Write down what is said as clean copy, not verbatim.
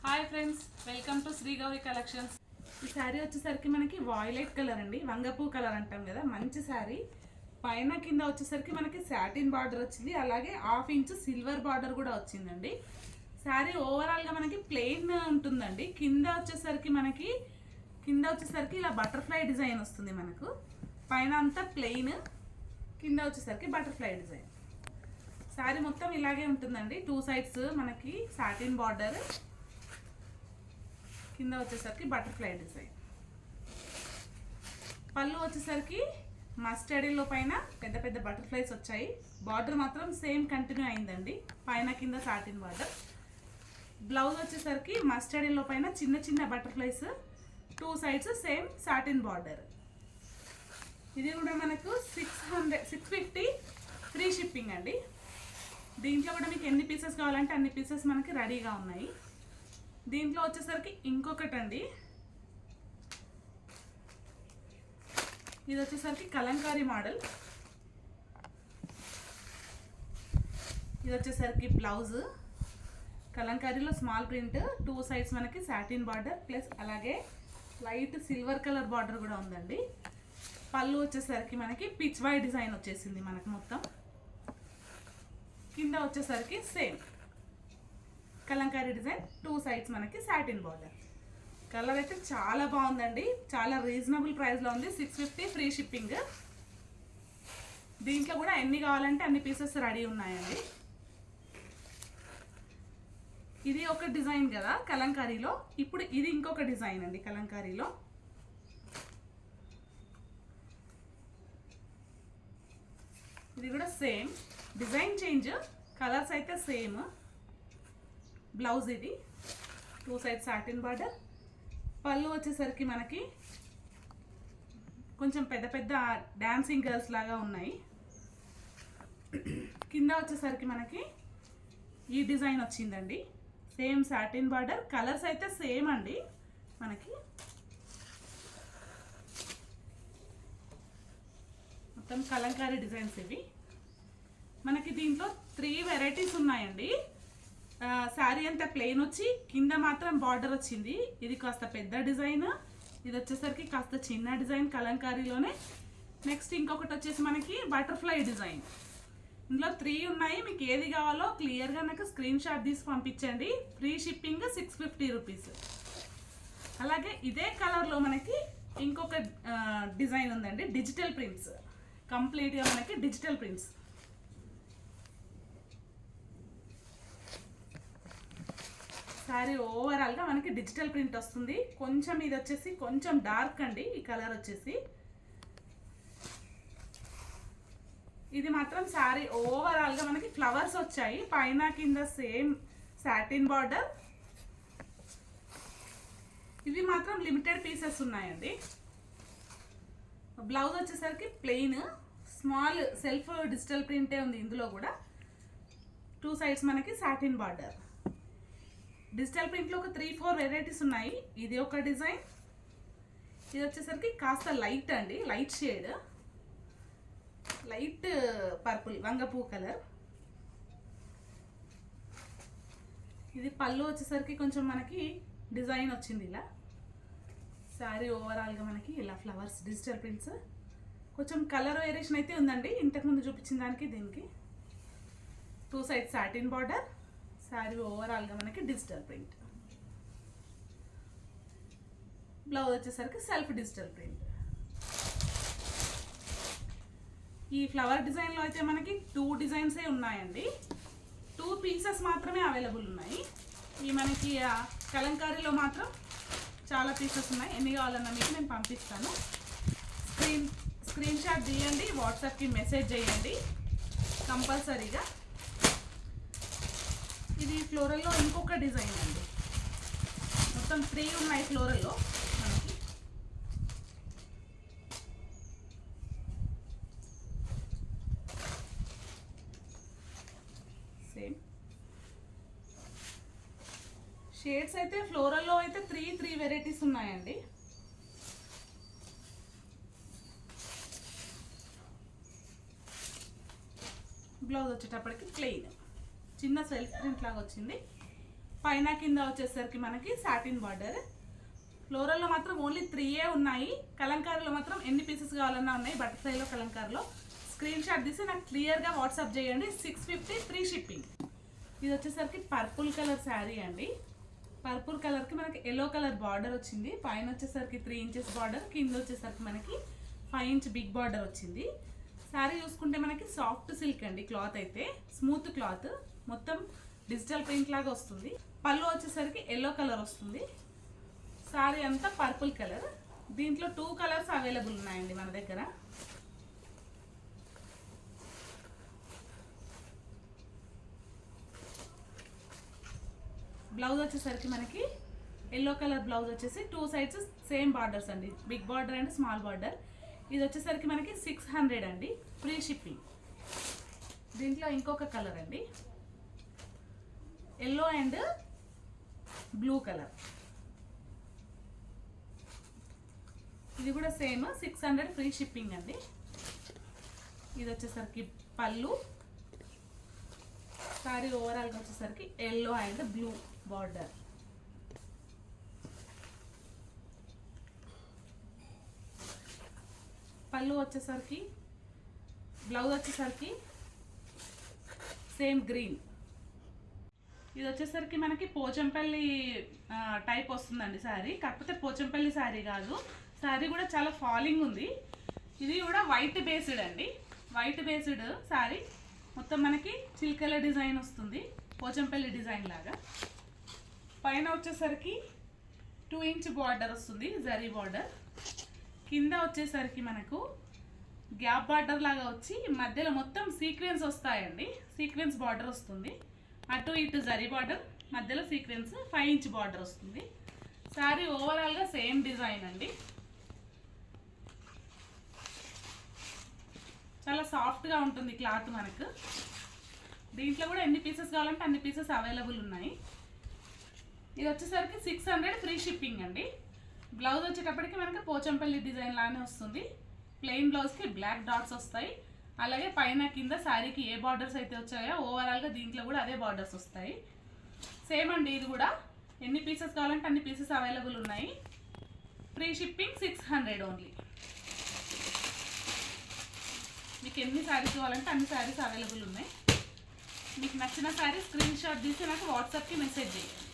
Hi friends, welcome to Shri Gauri collections. ఈ శారీ వచ్చేసరికి మనకి వాయిలెట్ కలర్ అండి, వంగపూ కలర్ అంటాం కదా. మంచి శారీ. పైన కింద వచ్చేసరికి మనకి సాటిన్ బార్డర్ వచ్చింది, అలాగే 1/2 ఇంచ్ సిల్వర్ బార్డర్ కూడా వచ్చిందండి. శారీ ఓవరాల్గా మనకి ప్లెయిన్ ఉంటుందండి. కింద వచ్చేసరికి ఇలా బటర్ఫ్లై డిజైన్ వస్తుంది మనకు. పైన అంతా ప్లెయిన్, కింద వచ్చేసరికి బటర్ఫ్లై డిజైన్. శారీ మొత్తం ఇలాగే ఉంటుందండి. 2 సైడ్స్ మనకి సాటిన్ బార్డర్, కింద వచ్చేసరికి బటర్ఫ్లై డిజైన్. పళ్ళు వచ్చేసరికి మస్టర్డ్ ఎల్లో పైన పెద్ద పెద్ద బటర్ఫ్లైస్ వచ్చాయి. బార్డర్ మాత్రం సేమ్ కంటిన్యూ అయిందండి, పైన కింద సాటిన్ బార్డర్. బ్లౌజ్ వచ్చేసరికి మస్టర్డ్ ఎల్లో పైన చిన్న చిన్న butterflies, 2 sides same satin border. ఇది కూడా మనకు 650 ఫ్రీ షిప్పింగ్ అండి. దీంట్లో కూడా మీకు ఎన్ని పీసెస్ కావాలంటే అన్ని పీసెస్ మనకి రెడీగా ఉన్నాయి. దీంట్లో వచ్చేసరికి ఇంకొకటి అండి, ఇది వచ్చేసరికి కలంకారీ మోడల్. ఇది వచ్చేసరికి బ్లౌజ్ కలంకారీలో స్మాల్ ప్రింట్, 2 సైడ్స్ మనకి సాటిన్ బార్డర్ ప్లస్ అలాగే లైట్ సిల్వర్ కలర్ బార్డర్ కూడా ఉందండి. పళ్ళు వచ్చేసరికి మనకి పిచ్ వై డిజైన్ వచ్చేసింది మనకు మొత్తం. కింద వచ్చేసరికి సేమ్ కలంకారీ డిజైన్, 2 సైడ్స్ మనకి సాటిన్ బార్డర్. కలర్ అయితే చాలా బాగుందండి, చాలా రీజనబుల్ ప్రైస్లో ఉంది. 650 ఫ్రీ షిప్పింగ్. దీంట్లో కూడా ఎన్ని కావాలంటే అన్ని పీసెస్ రెడీ ఉన్నాయండి. ఇది ఒక డిజైన్ కదా కలంకారీలో. ఇప్పుడు ఇది ఇంకొక డిజైన్ అండి కలంకారీలో. ఇది కూడా సేమ్ డిజైన్ చేంజ్, కలర్స్ అయితే సేమ్. బ్లౌజ్ ఇది 2 సైడ్స్ సాటిన్ బార్డర్. పళ్ళు వచ్చేసరికి మనకి కొంచెం పెద్ద పెద్ద డాన్సింగ్ గర్ల్స్ లాగా ఉన్నాయి. కింద వచ్చేసరికి మనకి ఈ డిజైన్ వచ్చిందండి, సేమ్ సాటిన్ బార్డర్. కలర్స్ అయితే సేమ్ అండి మనకి. మొత్తం కలంకారీ డిజైన్స్ ఇవి మనకి. దీంట్లో 3 వెరైటీస్ ఉన్నాయండి. శారీ అంతా ప్లెయిన్ వచ్చి కింద మాత్రం బార్డర్ వచ్చింది. ఇది కాస్త పెద్ద డిజైన్, ఇది వచ్చేసరికి కాస్త చిన్న డిజైన్ కలంకారీలోనే. నెక్స్ట్ ఇంకొకటి వచ్చేసి మనకి బటర్ఫ్లై డిజైన్. ఇందులో 3 ఉన్నాయి. మీకు ఏది కావాలో క్లియర్గా నాకు స్క్రీన్ షాట్ తీసి పంపించండి. Free shipping 650 rupees. అలాగే ఇదే కలర్లో మనకి ఇంకొక డిజైన్ ఉందండి, డిజిటల్ ప్రింట్స్. కంప్లీట్గా మనకి డిజిటల్ ప్రింట్స్. శారీ ఓవరాల్గా మనకి డిజిటల్ ప్రింట్ వస్తుంది. కొంచెం ఇది వచ్చేసి కొంచెం డార్క్ అండి, ఈ కలర్ వచ్చేసి. ఇది మాత్రం శారీ ఓవరాల్గా మనకి ఫ్లవర్స్ వచ్చాయి, పైన కింద సేమ్ సాటిన్ బార్డర్. ఇవి మాత్రం లిమిటెడ్ పీసెస్ ఉన్నాయండి. బ్లౌజ్ వచ్చేసరికి ప్లెయిన్, స్మాల్ సెల్ఫ్ డిజిటల్ ప్రింటే ఉంది ఇందులో కూడా. 2 సైడ్స్ మనకి సాటిన్ బార్డర్. డిజిటల్ ప్రింట్లో ఒక 3-4 వెరైటీస్ ఉన్నాయి. ఇది ఒక డిజైన్. ఇది వచ్చేసరికి కాస్త లైట్ అండి, లైట్ షేడ్, లైట్ పర్పుల్ వంగపూ కలర్. ఇది పళ్ళు వచ్చేసరికి కొంచెం మనకి డిజైన్ వచ్చింది ఇలా. శారీ ఓవరాల్గా మనకి ఇలా ఫ్లవర్స్ డిజిటల్ ప్రింట్స్. కొంచెం కలర్ వేరియేషన్ అయితే ఉందండి ఇంతకుముందు చూపించిన దానికి దీనికి. 2 సైడ్స్ సాటిన్ బార్డర్. శారీ ఓవరాల్గా మనకి డిజిటల్ ప్రింట్. బ్లౌజ్ వచ్చేసరికి సెల్ఫ్ డిజిటల్ ప్రింట్. ఈ ఫ్లవర్ డిజైన్లో అయితే మనకి 2 డిజైన్సే ఉన్నాయండి. 2 పీసెస్ మాత్రమే అవైలబుల్ ఉన్నాయి. ఈ మనకి కలంకారీలో మాత్రం చాలా పీసెస్ ఉన్నాయి. ఎన్ని కావాలన్నా మీకు నేను పంపిస్తాను. స్క్రీన్ షాట్ తీయండి, వాట్సాప్కి మెసేజ్ చేయండి కంపల్సరీగా. ఇది ఫ్లోరల్లో ఇంకొక డిజైన్ అండి. మొత్తం 3 ఉన్నాయి ఫ్లోరల్లో మనకి. సేమ్ షేడ్స్ అయితే ఫ్లోరల్లో అయితే 3 వెరైటీస్ ఉన్నాయండి. బ్లౌజ్ వచ్చేటప్పటికి ప్లెయిన్, చిన్న సెల్ఫ్ ప్రింట్ లాగా వచ్చింది. పైన కింద వచ్చేసరికి మనకి సాటిన్ బార్డర్. ఫ్లోరల్లో మాత్రం ఓన్లీ 3 ఉన్నాయి. కలంకారీలో మాత్రం ఎన్ని పీసెస్ కావాలన్నా ఉన్నాయి. బటర్ఫ్లైలో కలంకారీలో స్క్రీన్ షాట్ తీసి నాకు క్లియర్గా వాట్సాప్ చేయండి. 650 ఫ్రీ షిప్పింగ్. ఇది వచ్చేసరికి పర్పుల్ కలర్ శారీ అండి. పర్పుల్ కలర్కి మనకి ఎల్లో కలర్ బార్డర్ వచ్చింది. పైన వచ్చేసరికి 3 ఇంచెస్ బార్డర్, కింద వచ్చేసరికి మనకి 5 ఇంచ్ బిగ్ బార్డర్ వచ్చింది. శారీ చూసుకుంటే మనకి సాఫ్ట్ సిల్క్ అండి. క్లాత్ అయితే స్మూత్ క్లాత్, మొత్తం డిజిటల్ ప్రింట్ లాగా వస్తుంది. పళ్ళు వచ్చేసరికి ఎల్లో కలర్ వస్తుంది. శారీ అంతా పర్పుల్ కలర్. దీంట్లో 2 కలర్స్ అవైలబుల్ ఉన్నాయండి మన దగ్గర. బ్లౌజ్ వచ్చేసరికి మనకి ఎల్లో కలర్ బ్లౌజ్ వచ్చేసి 2 సైడ్స్ సేమ్ బార్డర్స్ అండి, big border and small border. ఇది వచ్చేసరికి మనకి 600 అండి, ఫ్రీ షిప్పింగ్. దీంట్లో ఇంకొక కలర్ అండి, ఎల్లో అండ్ బ్లూ కలర్. ఇది కూడా సేమ్ 600 ఫ్రీ షిప్పింగ్ అండి. ఇది వచ్చేసరికి పళ్ళు. సారీ ఓవరాల్గా వచ్చేసరికి ఎల్లో అండ్ బ్లూ బార్డర్. పళ్ళు వచ్చేసరికి, బ్లౌజ్ వచ్చేసరికి సేమ్ గ్రీన్. ఇది వచ్చేసరికి మనకి పోచంపల్లి టైప్ వస్తుందండి శారీ. కాకపోతే పోచంపల్లి శారీ కాదు, శారీ కూడా చాలా ఫాలింగ్ ఉంది. ఇది కూడా వైట్ బేస్డ్ అండి, వైట్ బేస్డ్ శారీ. మొత్తం మనకి చిల్కల డిజైన్ వస్తుంది, పోచంపల్లి డిజైన్ లాగా. పైన వచ్చేసరికి 2 ఇంచ్ బార్డర్ వస్తుంది, జరీ బార్డర్. కింద వచ్చేసరికి మనకు గ్యాప్ బార్డర్ లాగా వచ్చి మధ్యలో మొత్తం సీక్వెన్స్ వస్తాయండి, సీక్వెన్స్ బార్డర్ వస్తుంది. అటు ఇటు జరీ బార్డర్, మధ్యలో సీక్వెన్స్ 5 ఇంచ్ బార్డర్ వస్తుంది. శారీ ఓవరాల్గా సేమ్ డిజైన్ అండి. చాలా సాఫ్ట్గా ఉంటుంది క్లాత్ మనకు. దీంట్లో కూడా ఎన్ని పీసెస్ కావాలంటే అన్ని పీసెస్ అవైలబుల్ ఉన్నాయి. ఇది వచ్చేసరికి 600 ఫ్రీ షిప్పింగ్ అండి. బ్లౌజ్ వచ్చేటప్పటికి మనకి పోచంపల్లి డిజైన్ లానే వస్తుంది. ప్లెయిన్ బ్లౌజ్కి బ్లాక్ డాట్స్ వస్తాయి. అలాగే పైన కింద శారీకి ఏ బార్డర్స్ అయితే వచ్చాయో ఓవరాల్గా దీంట్లో కూడా అదే బార్డర్స్ వస్తాయి. సేమ్ అండి. ఇది కూడా ఎన్ని పీసెస్ కావాలంటే అన్ని పీసెస్ అవైలబుల్ ఉన్నాయి. Free shipping 600 only. మీకు ఎన్ని శారీస్ కావాలంటే అన్ని శారీస్ అవైలబుల్ ఉన్నాయి. మీకు నచ్చిన శారీ స్క్రీన్ షాట్ తీసి నాకు వాట్సాప్కి మెసేజ్ చేయండి.